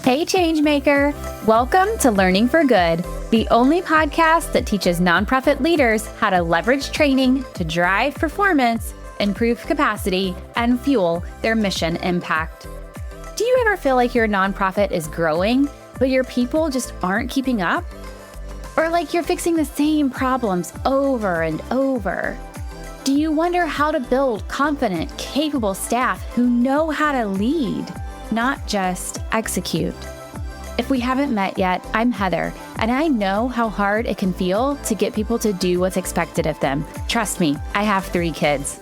Hey, Changemaker! Welcome to Learning for Good, the only podcast that teaches nonprofit leaders how to leverage training to drive performance, improve capacity, and fuel their mission impact. Do you ever feel like your nonprofit is growing, but your people just aren't keeping up? Or like you're fixing the same problems over and over? Do you wonder how to build confident, capable staff who know how to lead, not just execute? If we haven't met yet, I'm Heather, and I know how hard it can feel to get people to do what's expected of them. Trust me, I have 3 kids.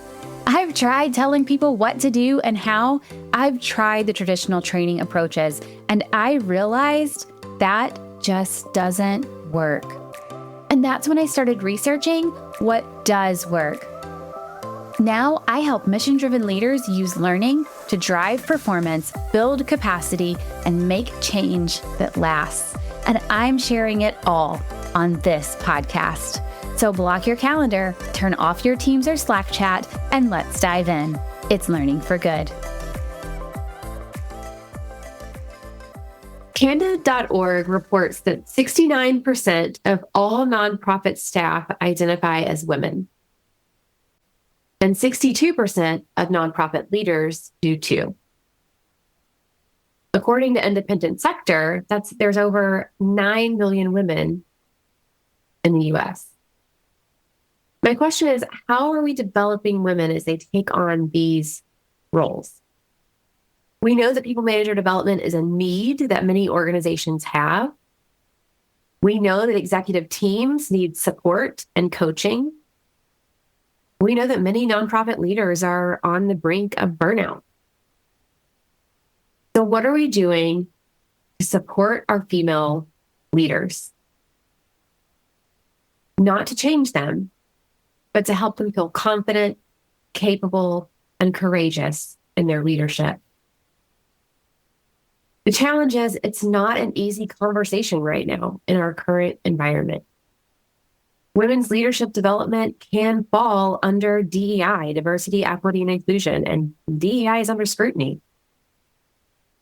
I've tried telling people what to do and how. I've tried the traditional training approaches, and I realized that just doesn't work. And that's when I started researching what does work. Now, I help mission-driven leaders use learning to drive performance, build capacity, and make change that lasts. And I'm sharing it all on this podcast. So block your calendar, turn off your Teams or Slack chat, and let's dive in. It's Learning for Good. Candid.org reports that 69% of all nonprofit staff identify as women. And 62% of nonprofit leaders do too. According to Independent Sector, there's over 9 million women in the US. My question is, how are we developing women as they take on these roles? We know that people manager development is a need that many organizations have. We know that executive teams need support and coaching. We know that many nonprofit leaders are on the brink of burnout. So what are we doing to support our female leaders? Not to change them, but to help them feel confident, capable, and courageous in their leadership. The challenge is it's not an easy conversation right now in our current environment. Women's leadership development can fall under DEI, diversity, equity, and inclusion, and DEI is under scrutiny.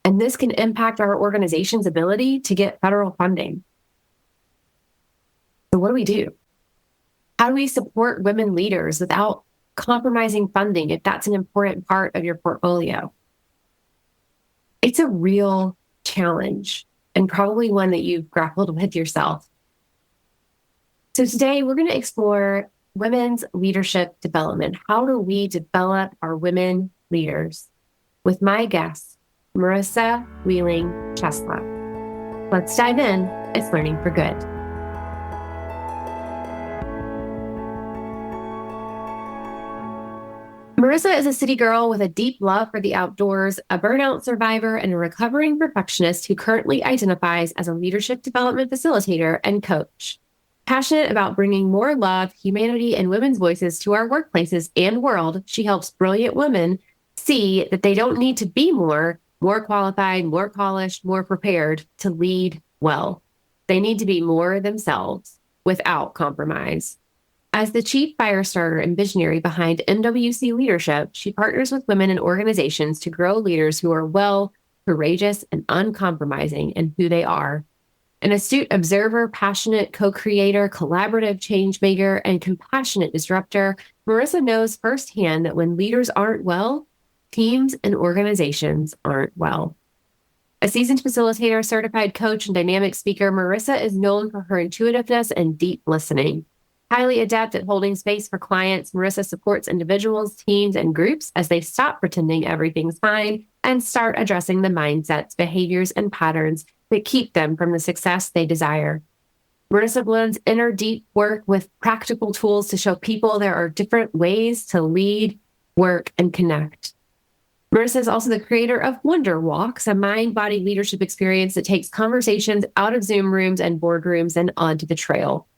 And this can impact our organization's ability to get federal funding. So what do we do? How do we support women leaders without compromising funding if that's an important part of your portfolio? It's a real challenge and probably one that you've grappled with yourself. So today we're going to explore women's leadership development. How do we develop our women leaders? With my guest, Marisa Ciesluk. Let's dive in. It's Learning for Good. Marisa is a city girl with a deep love for the outdoors, a burnout survivor, and a recovering perfectionist who currently identifies as a leadership development facilitator and coach. Passionate about bringing more love, humanity, and women's voices to our workplaces and world, she helps brilliant women see that they don't need to be more qualified, more polished, more prepared to lead well. They need to be more themselves without compromise. As the chief fire starter and visionary behind MWC Leadership, she partners with women and organizations to grow leaders who are well, courageous, and uncompromising in who they are. An astute observer, passionate co-creator, collaborative change maker, and compassionate disruptor, Marisa knows firsthand that when leaders aren't well, teams and organizations aren't well. A seasoned facilitator, certified coach, and dynamic speaker, Marisa is known for her intuitiveness and deep listening. Highly adept at holding space for clients, Marisa supports individuals, teams, and groups as they stop pretending everything's fine and start addressing the mindsets, behaviors, and patterns that keep them from the success they desire. Marisa blends inner deep work with practical tools to show people there are different ways to lead, work, and connect. Marisa is also the creator of Wonder Walks, a mind-body leadership experience that takes conversations out of Zoom rooms and boardrooms and onto the trail.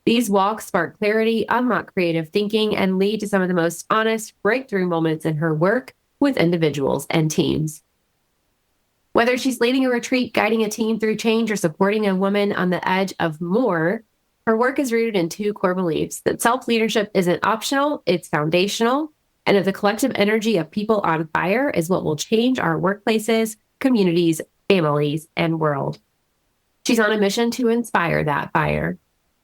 These walks spark clarity, unlock creative thinking, and lead to some of the most honest breakthrough moments in her work with individuals and teams. Whether she's leading a retreat, guiding a team through change, or supporting a woman on the edge of more, her work is rooted in 2 core beliefs: that self-leadership isn't optional, it's foundational, And if the collective energy of people on fire is what will change our workplaces, communities, families, and world. She's on a mission to inspire that fire.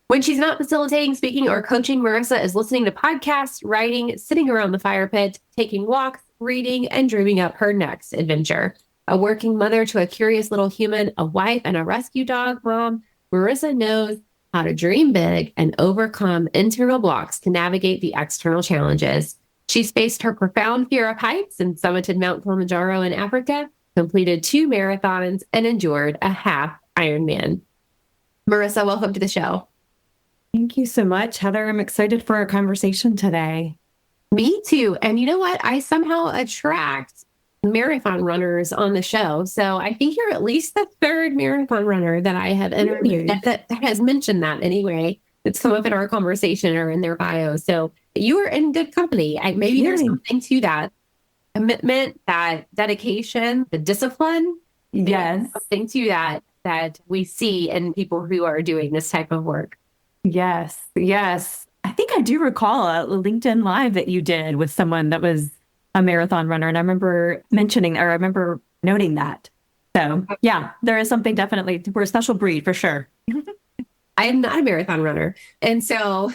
When she's not facilitating, speaking, or coaching, Marisa is listening to podcasts, writing, sitting around the fire pit, taking walks, reading, and dreaming up her next adventure. A working mother to a curious little human, a wife, and a rescue dog mom, Marisa knows how to dream big and overcome internal blocks to navigate the external challenges. She's faced her profound fear of heights and summited Mount Kilimanjaro in Africa, completed 2 marathons, and endured a half Ironman. Marisa, welcome to the show. Thank you so much, Heather. I'm excited for our conversation today. Me too. And you know what? I somehow attract marathon runners on the show. So I think you're at least the 3rd marathon runner that I have interviewed that has mentioned that anyway. It's come up in our conversation or in their bio. So you are in good company. Maybe there's something to that commitment, that dedication, the discipline. Yes. Something to that we see in people who are doing this type of work. Yes. Yes. I think I do recall a LinkedIn Live that you did with someone that was a marathon runner. And I remember noting that. So yeah, there is something definitely. We're a special breed for sure. I am not a marathon runner. And so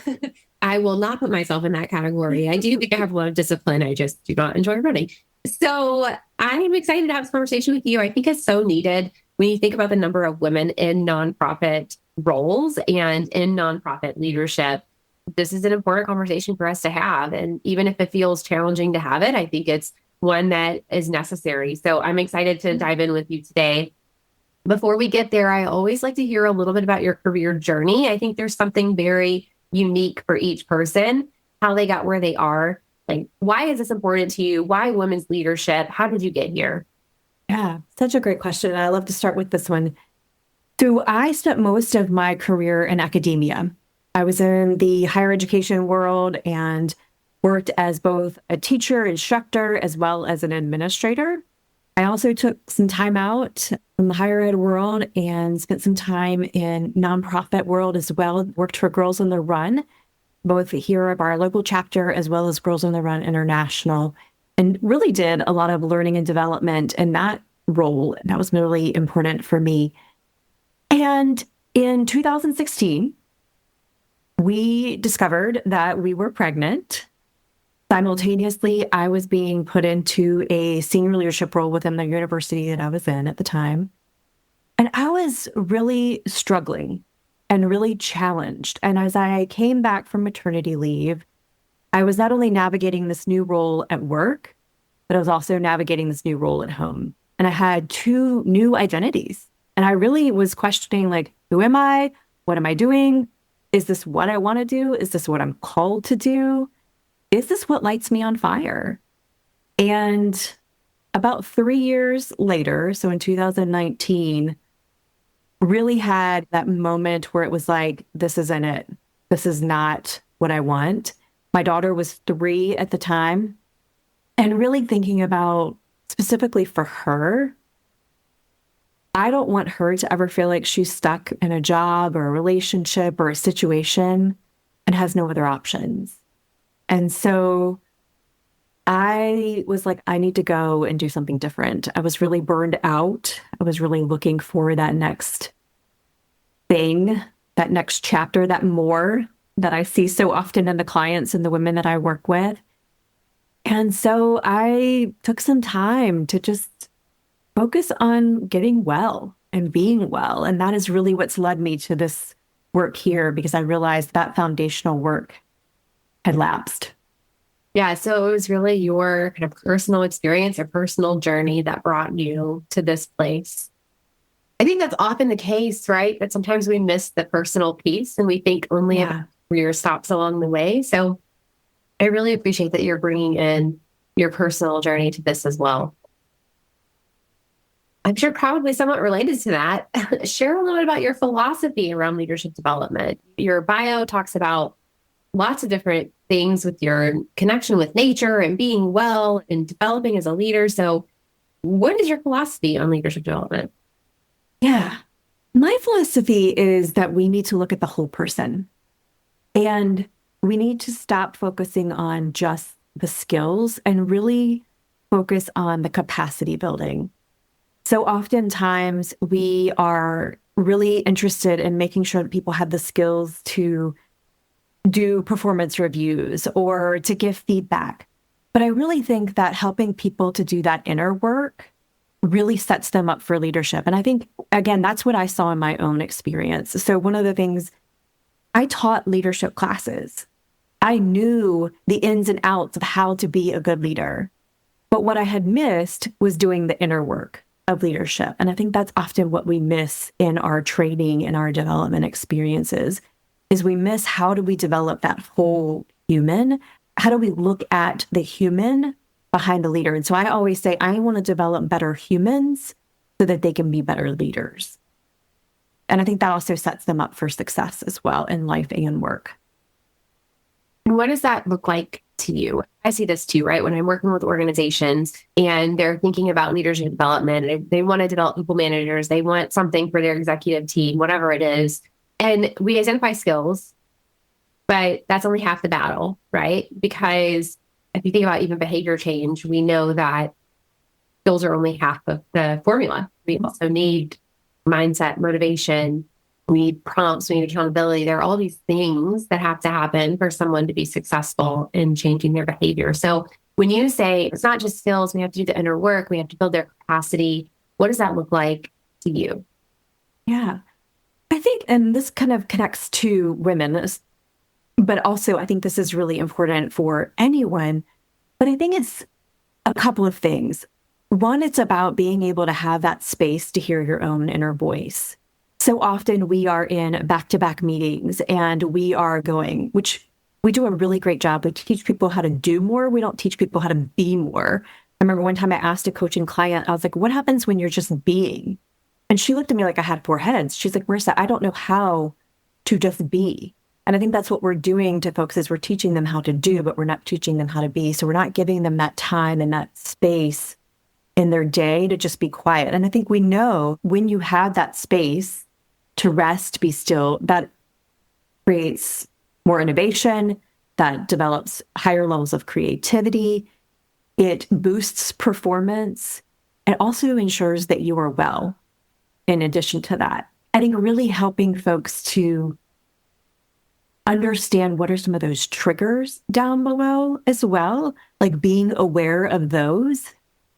I will not put myself in that category. I do think I have a lot of discipline. I just do not enjoy running. So I'm excited to have this conversation with you. I think it's so needed when you think about the number of women in nonprofit roles and in nonprofit leadership. This is an important conversation for us to have. And even if it feels challenging to have it, I think it's one that is necessary. So I'm excited to dive in with you today. Before we get there, I always like to hear a little bit about your career journey. I think there's something very unique for each person, how they got where they are. Like, why is this important to you? Why women's leadership? How did you get here? Yeah, such a great question. I love to start with this one. So I spent most of my career in academia. I was in the higher education world and worked as both a teacher, instructor, as well as an administrator. I also took some time out from the higher ed world and spent some time in nonprofit world as well. Worked for Girls on the Run, both here at our local chapter as well as Girls on the Run International, and really did a lot of learning and development in that role. That was really important for me. And in 2016, we discovered that we were pregnant. Simultaneously, I was being put into a senior leadership role within the university that I was in at the time. And I was really struggling and really challenged. And as I came back from maternity leave, I was not only navigating this new role at work, but I was also navigating this new role at home. And I had 2 new identities. And I really was questioning, like, who am I? What am I doing? Is this what I want to do? Is this what I'm called to do? Is this what lights me on fire? And about 3 years later, so in 2019, really had that moment where it was like, this isn't it. This is not what I want. My daughter was 3 at the time, and really thinking about specifically for her, I don't want her to ever feel like she's stuck in a job or a relationship or a situation and has no other options. And so I was like, I need to go and do something different. I was really burned out. I was really looking for that next thing, that next chapter, that more that I see so often in the clients and the women that I work with. And so I took some time to just focus on getting well and being well. And that is really what's led me to this work here, because I realized that foundational work had lapsed. Yeah, so it was really your kind of personal experience or personal journey that brought you to this place. I think that's often the case, right? That sometimes we miss the personal piece and we think only about career stops along the way. So I really appreciate that you're bringing in your personal journey to this as well. I'm sure probably somewhat related to that. Share a little bit about your philosophy around leadership development. Your bio talks about lots of different things with your connection with nature and being well and developing as a leader. So what is your philosophy on leadership development? Yeah. My philosophy is that we need to look at the whole person, and we need to stop focusing on just the skills and really focus on the capacity building. So oftentimes we are really interested in making sure that people have the skills to do performance reviews or to give feedback. But I really think that helping people to do that inner work really sets them up for leadership. And I think, again, that's what I saw in my own experience. So one of the things, I taught leadership classes. I knew the ins and outs of how to be a good leader. But what I had missed was doing the inner work of leadership. And I think that's often what we miss in our training and our development experiences, is we miss how do we develop that whole human? How do we look at the human behind the leader? And so I always say, I want to develop better humans so that they can be better leaders. And I think that also sets them up for success as well in life and work. What does that look like to you? I see this too, right? When I'm working with organizations and they're thinking about leadership development, they want to develop people managers, they want something for their executive team, whatever it is. And we identify skills, but that's only half the battle, right? Because if you think about even behavior change, we know that skills are only half of the formula. We also need mindset, motivation, we need prompts, we need accountability. There are all these things that have to happen for someone to be successful in changing their behavior. So when you say it's not just skills, we have to do the inner work, we have to build their capacity, what does that look like to you? Yeah, I think, and this kind of connects to women, but also I think this is really important for anyone. But I think it's a couple of things. One, it's about being able to have that space to hear your own inner voice. So often we are in back-to-back meetings and we are going, which we do a really great job. We teach people how to do more. We don't teach people how to be more. I remember one time I asked a coaching client, I was like, what happens when you're just being? And she looked at me like I had four heads. She's like, Marisa, I don't know how to just be. And I think that's what we're doing to folks is we're teaching them how to do, but we're not teaching them how to be. So we're not giving them that time and that space in their day to just be quiet. And I think we know when you have that space to rest, be still, that creates more innovation, that develops higher levels of creativity. It boosts performance. It also ensures that you are well. In addition to that, I think really helping folks to understand what are some of those triggers down below as well, like being aware of those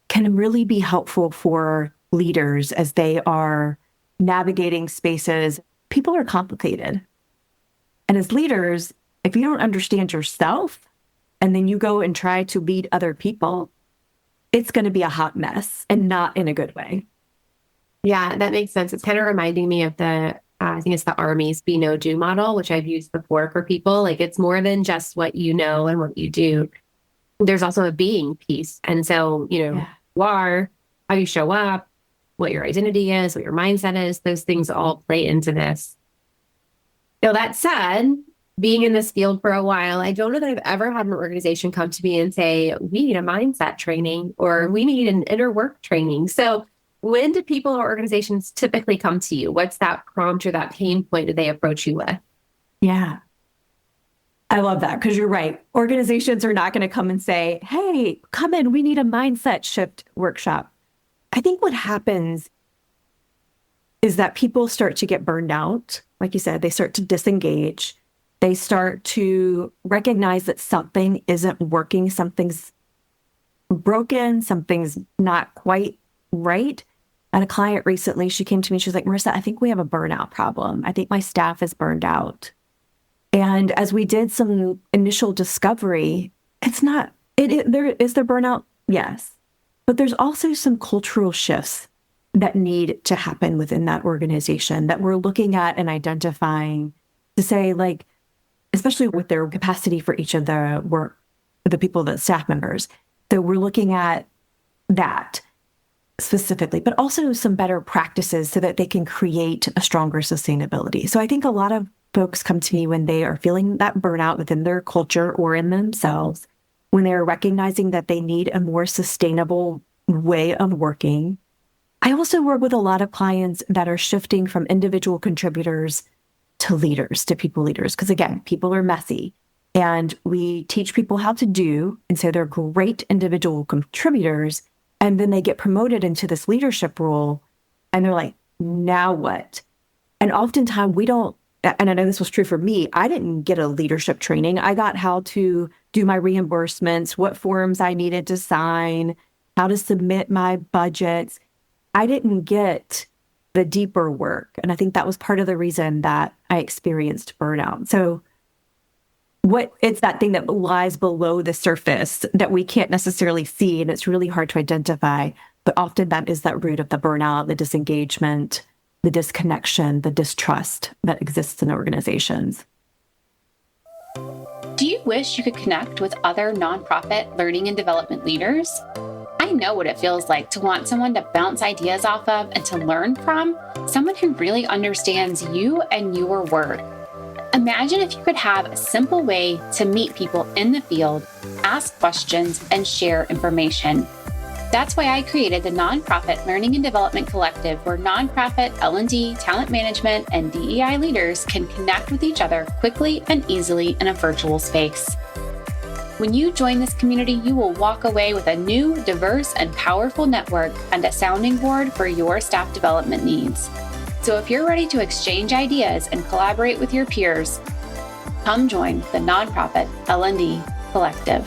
can really be helpful for leaders as they are navigating spaces. People are complicated. And as leaders, if you don't understand yourself and then you go and try to lead other people, it's going to be a hot mess and not in a good way. Yeah, that makes sense. It's kind of reminding me of I think it's the Army's be, know, do model, which I've used before for people. Like it's more than just what you know and what you do. There's also a being piece. And so, you are, how you show up, what your identity is, what your mindset is, those things all play into this. That said, being in this field for a while, I don't know that I've ever had an organization come to me and say, we need a mindset training or we need an inner work training. So when do people or organizations typically come to you? What's that prompt or that pain point that they approach you with? Yeah. I love that because you're right. Organizations are not going to come and say, hey, come in, we need a mindset shift workshop. I think what happens is that people start to get burned out. Like you said, they start to disengage. They start to recognize that something isn't working, something's broken, something's not quite right. I had a client recently, she came to me, she's like, Marisa, I think we have a burnout problem. I think my staff is burned out. And as we did some initial discovery, there is the burnout, yes. But there's also some cultural shifts that need to happen within that organization that we're looking at and identifying to say, like, especially with their capacity for each of the people, the staff members. So we're looking at that specifically, but also some better practices so that they can create a stronger sustainability. So I think a lot of folks come to me when they are feeling that burnout within their culture or in themselves, when they're recognizing that they need a more sustainable way of working. I also work with a lot of clients that are shifting from individual contributors to leaders, to people leaders. Because again, people are messy. And we teach people how to do. And so they're great individual contributors. And then they get promoted into this leadership role. And they're like, now what? And oftentimes we don't, and I know this was true for me, I didn't get a leadership training. I got how to do my reimbursements, what forms I needed to sign, how to submit my budgets. I didn't get the deeper work. And I think that was part of the reason that I experienced burnout. So it's that thing that lies below the surface that we can't necessarily see, and it's really hard to identify. But often that is that root of the burnout, the disengagement, the disconnection, the distrust that exists in organizations. Do you wish you could connect with other nonprofit learning and development leaders? I know what it feels like to want someone to bounce ideas off of and to learn from, someone who really understands you and your work. Imagine if you could have a simple way to meet people in the field, ask questions, and share information. That's why I created the Nonprofit Learning and Development Collective, where nonprofit L&D, talent management, and DEI leaders can connect with each other quickly and easily in a virtual space. When you join this community, you will walk away with a new, diverse, and powerful network and a sounding board for your staff development needs. So if you're ready to exchange ideas and collaborate with your peers, come join the Nonprofit L&D Collective.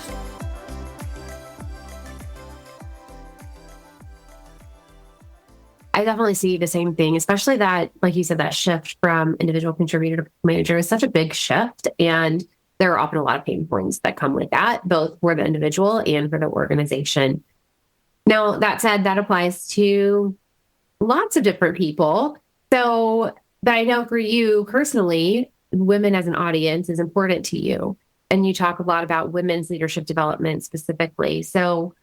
I definitely see the same thing, especially that, like you said, that shift from individual contributor to manager is such a big shift. And there are often a lot of pain points that come with that, both for the individual and for the organization. Now, that said, that applies to lots of different people. So, but I know for you personally, women as an audience is important to you. And you talk a lot about women's leadership development specifically. So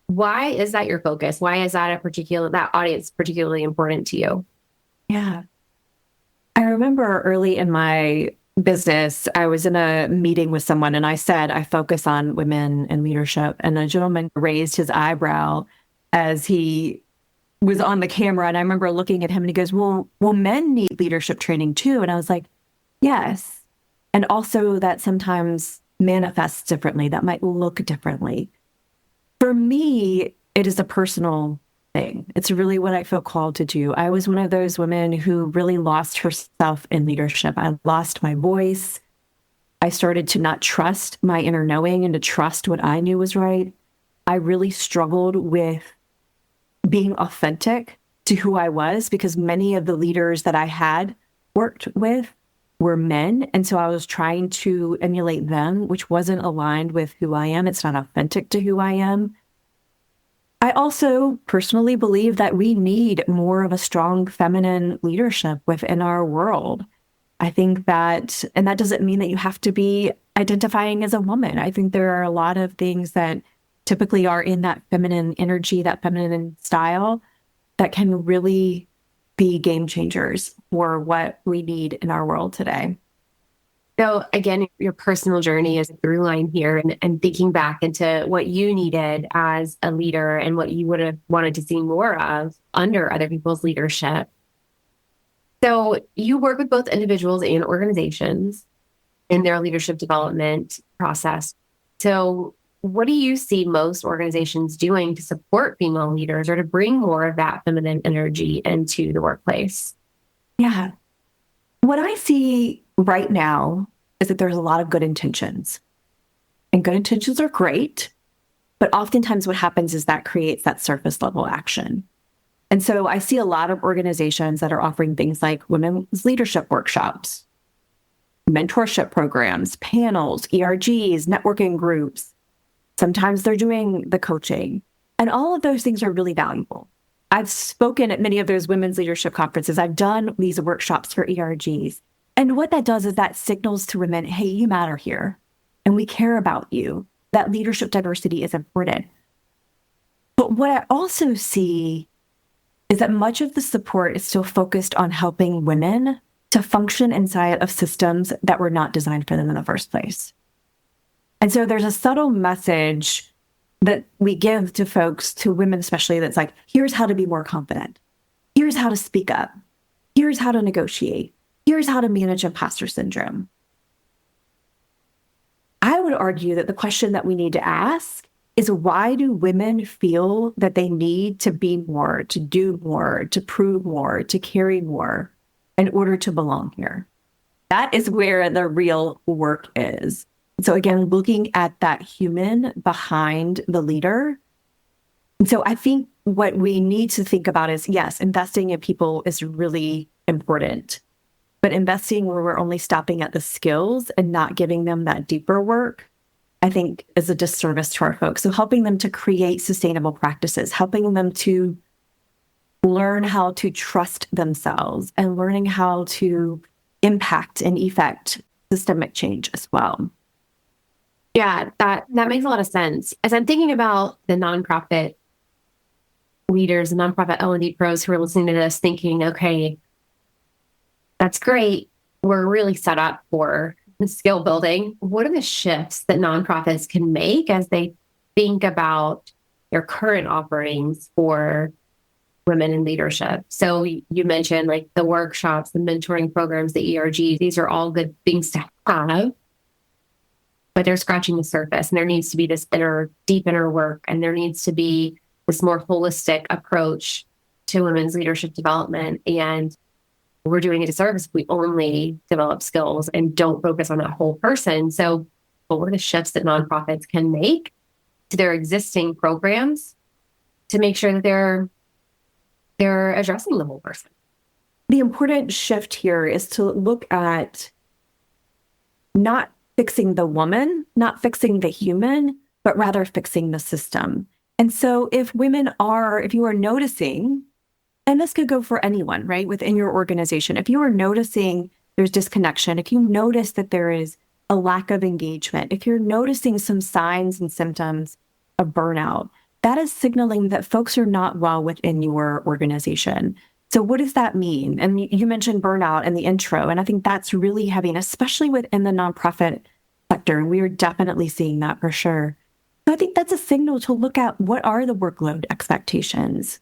why is that your focus? Why is that that audience particularly important to you? Yeah. I remember early in my business, I was in a meeting with someone and I said, I focus on women in leadership. And a gentleman raised his eyebrow as he was on the camera. And I remember looking at him and he goes, well, men need leadership training too. And I was like, yes. And also that sometimes manifests differently, that might look differently. For me, it is a personal thing. It's really what I feel called to do. I was one of those women who really lost herself in leadership. I lost my voice. I started to not trust my inner knowing and to trust what I knew was right. I really struggled with being authentic to who I was because many of the leaders that I had worked with were men. And so I was trying to emulate them, which wasn't aligned with who I am. It's not authentic to who I am. I also personally believe that we need more of a strong feminine leadership within our world. I think that, and that doesn't mean that you have to be identifying as a woman. I think there are a lot of things that typically are in that feminine energy, that feminine style, that can really be game changers for what we need in our world today. So again, your personal journey is a through line here and thinking back into what you needed as a leader and what you would have wanted to see more of under other people's leadership. So you work with both individuals and organizations in their leadership development process. So what do you see most organizations doing to support female leaders or to bring more of that feminine energy into the workplace? Yeah. What I see right now is that there's a lot of good intentions. And good intentions are great, but oftentimes what happens is that creates that surface level action. And so I see a lot of organizations that are offering things like women's leadership workshops, mentorship programs, panels, ERGs, networking groups. Sometimes they're doing the coaching. And all of those things are really valuable. I've spoken at many of those women's leadership conferences. I've done these workshops for ERGs. And what that does is that signals to women, hey, you matter here. And we care about you. That leadership diversity is important. But what I also see is that much of the support is still focused on helping women to function inside of systems that were not designed for them in the first place. And so there's a subtle message that we give to folks, to women especially, that's like, here's how to be more confident. Here's how to speak up. Here's how to negotiate. Here's how to manage imposter syndrome. would argue that the question that we need to ask is, why do women feel that they need to be more, to do more, to prove more, to carry more in order to belong here? That is where the real work is. So again, looking at that human behind the leader. And so I think what we need to think about is, yes, investing in people is really important, but investing where we're only stopping at the skills and not giving them that deeper work, I think is a disservice to our folks. So helping them to create sustainable practices, helping them to learn how to trust themselves and learning how to impact and effect systemic change as well. Yeah, that makes a lot of sense. As I'm thinking about the nonprofit leaders and nonprofit L&D pros who are listening to this thinking, okay, that's great. We're really set up for skill building. What are the shifts that nonprofits can make as they think about their current offerings for women in leadership? So you mentioned like the workshops, the mentoring programs, the ERGs. These are all good things to have, but they're scratching the surface, and there needs to be this deep inner work, and there needs to be this more holistic approach to women's leadership development. And we're doing a disservice if we only develop skills and don't focus on that whole person. So what are the shifts that nonprofits can make to their existing programs to make sure that they're addressing the whole person? The important shift here is to look at not fixing the woman, not fixing the human, but rather fixing the system. And so if you are noticing, and this could go for anyone, right, within your organization, if you are noticing there's disconnection, if you notice that there is a lack of engagement, if you're noticing some signs and symptoms of burnout, that is signaling that folks are not well within your organization. So what does that mean? And you mentioned burnout in the intro, and I think that's really heavy, and especially within the nonprofit sector. We are definitely seeing that for sure. So I think that's a signal to look at, what are the workload expectations?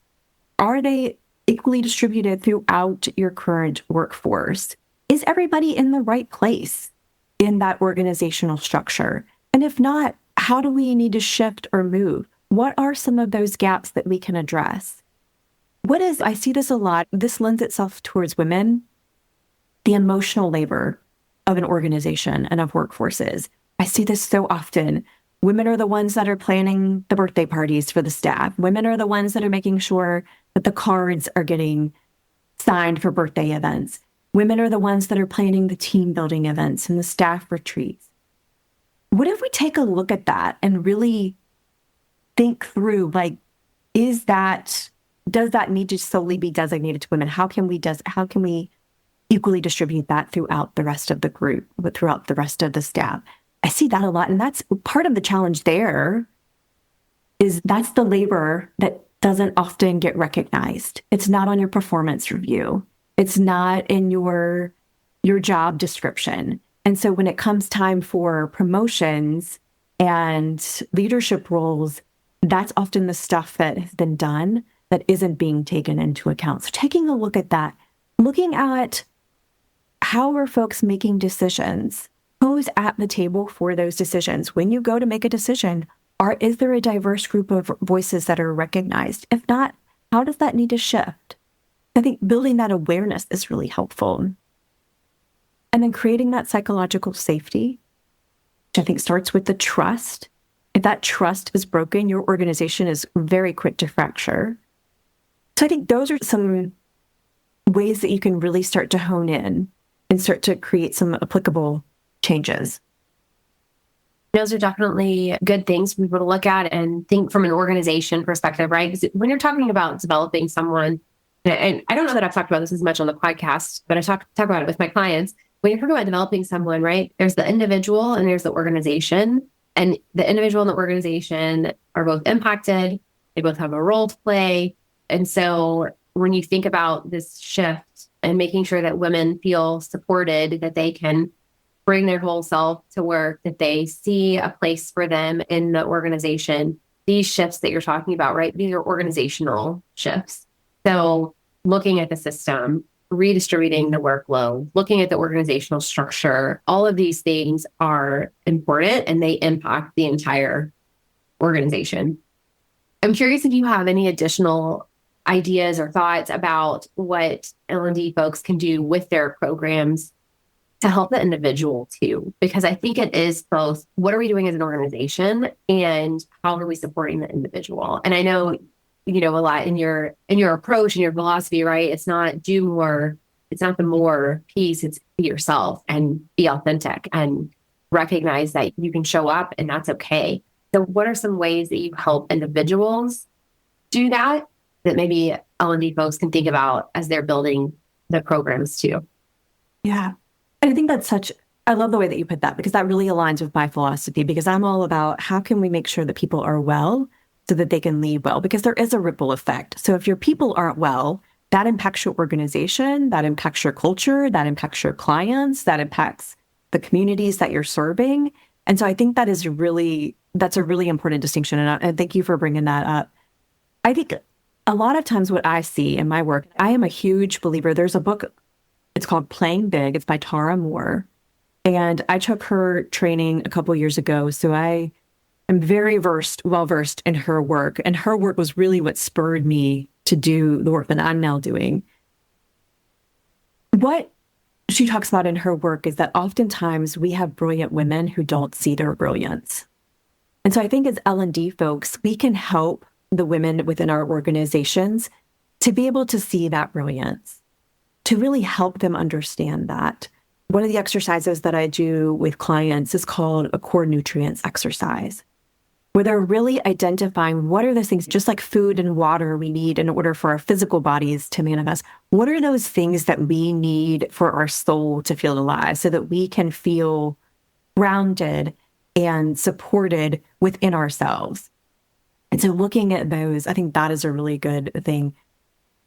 Are they equally distributed throughout your current workforce? Is everybody in the right place in that organizational structure? And if not, how do we need to shift or move? What are some of those gaps that we can address? I see this a lot, this lends itself towards women, the emotional labor of an organization and of workforces. I see this so often. Women are the ones that are planning the birthday parties for the staff. Women are the ones that are making sure that the cards are getting signed for birthday events. Women are the ones that are planning the team building events and the staff retreats. What if we take a look at that and really think through, like, does that need to solely be designated to women? How can we equally distribute that throughout the rest of the group, throughout the rest of the staff? I see that a lot. And that's part of the challenge there, is that's the labor that doesn't often get recognized. It's not on your performance review. It's not in your job description. And so when it comes time for promotions and leadership roles, that's often the stuff that has been done that isn't being taken into account. So taking a look at that, looking at how are folks making decisions, who's at the table for those decisions. When you go to make a decision, is there a diverse group of voices that are recognized? If not, how does that need to shift? I think building that awareness is really helpful. And then creating that psychological safety, which I think starts with the trust. If that trust is broken, your organization is very quick to fracture. So I think those are some ways that you can really start to hone in and start to create some applicable changes. Those are definitely good things for people to look at and think from an organization perspective, right? Because when you're talking about developing someone, and I don't know that I've talked about this as much on the podcast, but I talk about it with my clients. When you're talking about developing someone, right, there's the individual and there's the organization. And the individual and the organization are both impacted. They both have a role to play. And so when you think about this shift and making sure that women feel supported, that they can bring their whole self to work, that they see a place for them in the organization, these shifts that you're talking about, right? These are organizational shifts. So looking at the system, redistributing the workload, looking at the organizational structure. All of these things are important and they impact the entire organization. I'm curious if you have any additional ideas or thoughts about what L&D folks can do with their programs to help the individual too, because I think it is both what are we doing as an organization and how are we supporting the individual? And I know, a lot in your approach and your philosophy, right? It's not do more, it's not the more piece, it's be yourself and be authentic and recognize that you can show up and that's okay. So what are some ways that you help individuals do that maybe L&D folks can think about as they're building the programs too? Yeah. I think I love the way that you put that, because that really aligns with my philosophy, because I'm all about how can we make sure that people are well so that they can lead well, because there is a ripple effect. So if your people aren't well, that impacts your organization, that impacts your culture, that impacts your clients, that impacts the communities that you're serving. And so I think that's a really important distinction. And thank you for bringing that up. I think a lot of times what I see in my work, I am a huge believer. There's a book, it's called Playing Big. It's by Tara Moore. And I took her training a couple years ago. So I am very well-versed in her work. And her work was really what spurred me to do the work that I'm now doing. What she talks about in her work is that oftentimes we have brilliant women who don't see their brilliance. And so I think as L&D folks, we can help the women within our organizations to be able to see that brilliance, to really help them understand that. One of the exercises that I do with clients is called a core nutrients exercise, where they're really identifying what are those things, just like food and water we need in order for our physical bodies to manifest. What are those things that we need for our soul to feel alive so that we can feel grounded and supported within ourselves? And so looking at those, I think that is a really good thing.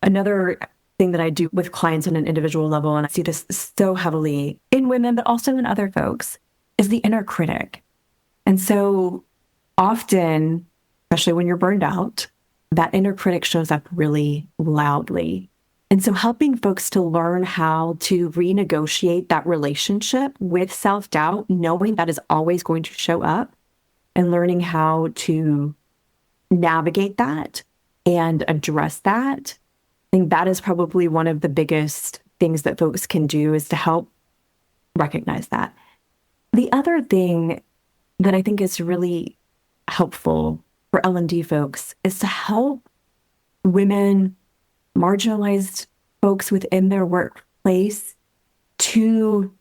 Another thing that I do with clients on an individual level, and I see this so heavily in women, but also in other folks, is the inner critic. And so often, especially when you're burned out, that inner critic shows up really loudly. And so helping folks to learn how to renegotiate that relationship with self-doubt, knowing that is always going to show up, and learning how to navigate that and address that. I think that is probably one of the biggest things that folks can do, is to help recognize that. The other thing that I think is really helpful for L&D folks is to help women, marginalized folks within their workplace to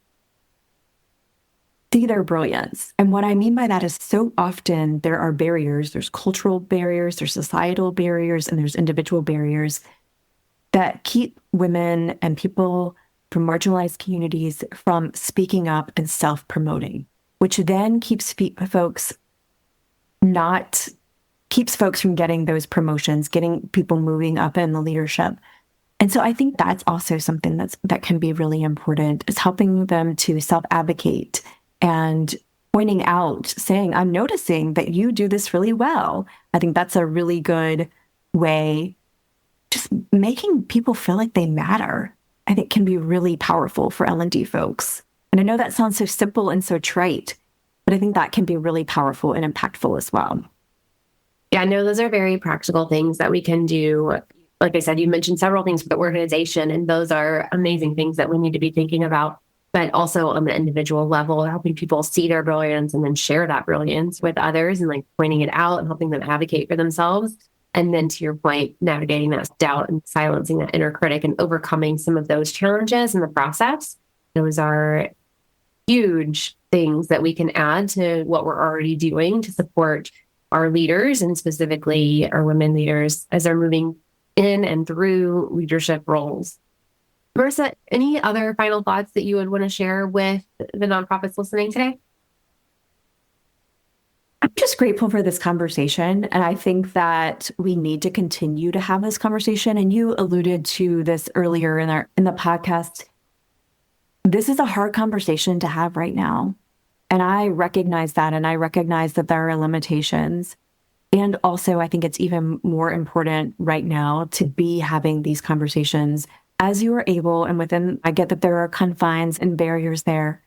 see their brilliance. And what I mean by that is so often there are barriers. There's cultural barriers, there's societal barriers, and there's individual barriers that keep women and people from marginalized communities from speaking up and self-promoting, which then keeps folks from getting those promotions, getting people moving up in the leadership. And so I think that's also something that can be really important, is helping them to self-advocate and pointing out, saying, I'm noticing that you do this really well. I think that's a really good way. Just making people feel like they matter, I think, can be really powerful for L&D folks. And I know that sounds so simple and so trite, but I think that can be really powerful and impactful as well. Yeah, no, those are very practical things that we can do. Like I said, you mentioned several things for the organization, and those are amazing things that we need to be thinking about. But also on the individual level, helping people see their brilliance and then share that brilliance with others, and like pointing it out and helping them advocate for themselves. And then to your point, navigating that doubt and silencing that inner critic and overcoming some of those challenges in the process. Those are huge things that we can add to what we're already doing to support our leaders, and specifically our women leaders, as they're moving in and through leadership roles. Marisa, any other final thoughts that you would want to share with the nonprofits listening today? I'm just grateful for this conversation. And I think that we need to continue to have this conversation. And you alluded to this earlier in the podcast. This is a hard conversation to have right now. And I recognize that. And I recognize that there are limitations. And also, I think it's even more important right now to be having these conversations as you are able, and within, I get that there are confines and barriers there,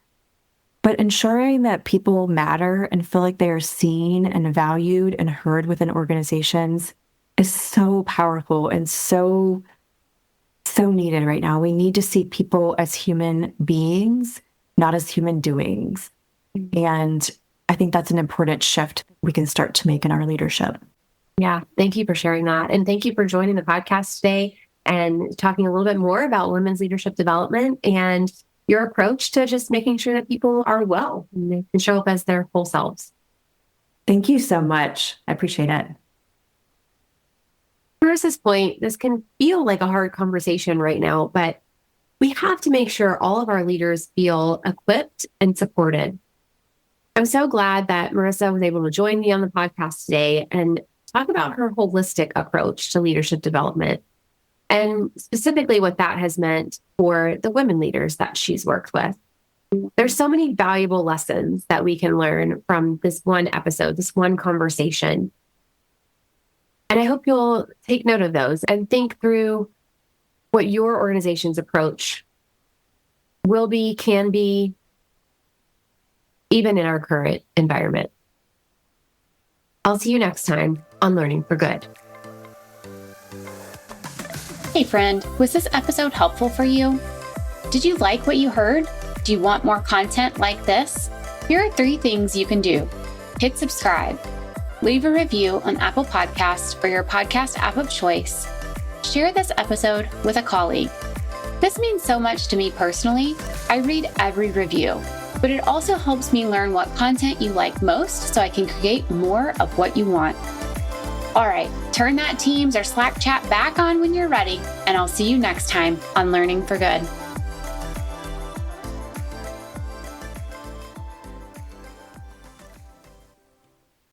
but ensuring that people matter and feel like they are seen and valued and heard within organizations is so powerful and so needed right now. We need to see people as human beings, not as human doings. And I think that's an important shift we can start to make in our leadership. Yeah. Thank you for sharing that. And thank you for joining the podcast today and talking a little bit more about women's leadership development and your approach to just making sure that people are well and they can show up as their full selves. Thank you so much. I appreciate it. Marisa's point, this can feel like a hard conversation right now, but we have to make sure all of our leaders feel equipped and supported. I'm so glad that Marisa was able to join me on the podcast today and talk about her holistic approach to leadership development and specifically what that has meant for the women leaders that she's worked with. There's so many valuable lessons that we can learn from this one episode, this one conversation. And I hope you'll take note of those and think through what your organization's approach will be, can be, even in our current environment. I'll see you next time on Learning for Good. Hey friend, was this episode helpful for you? Did you like what you heard? Do you want more content like this? Here are 3 things you can do. Hit subscribe. Leave a review on Apple Podcasts or your podcast app of choice. Share this episode with a colleague. This means so much to me personally. I read every review, but it also helps me learn what content you like most so I can create more of what you want. All right, turn that Teams or Slack chat back on when you're ready, and I'll see you next time on Learning for Good.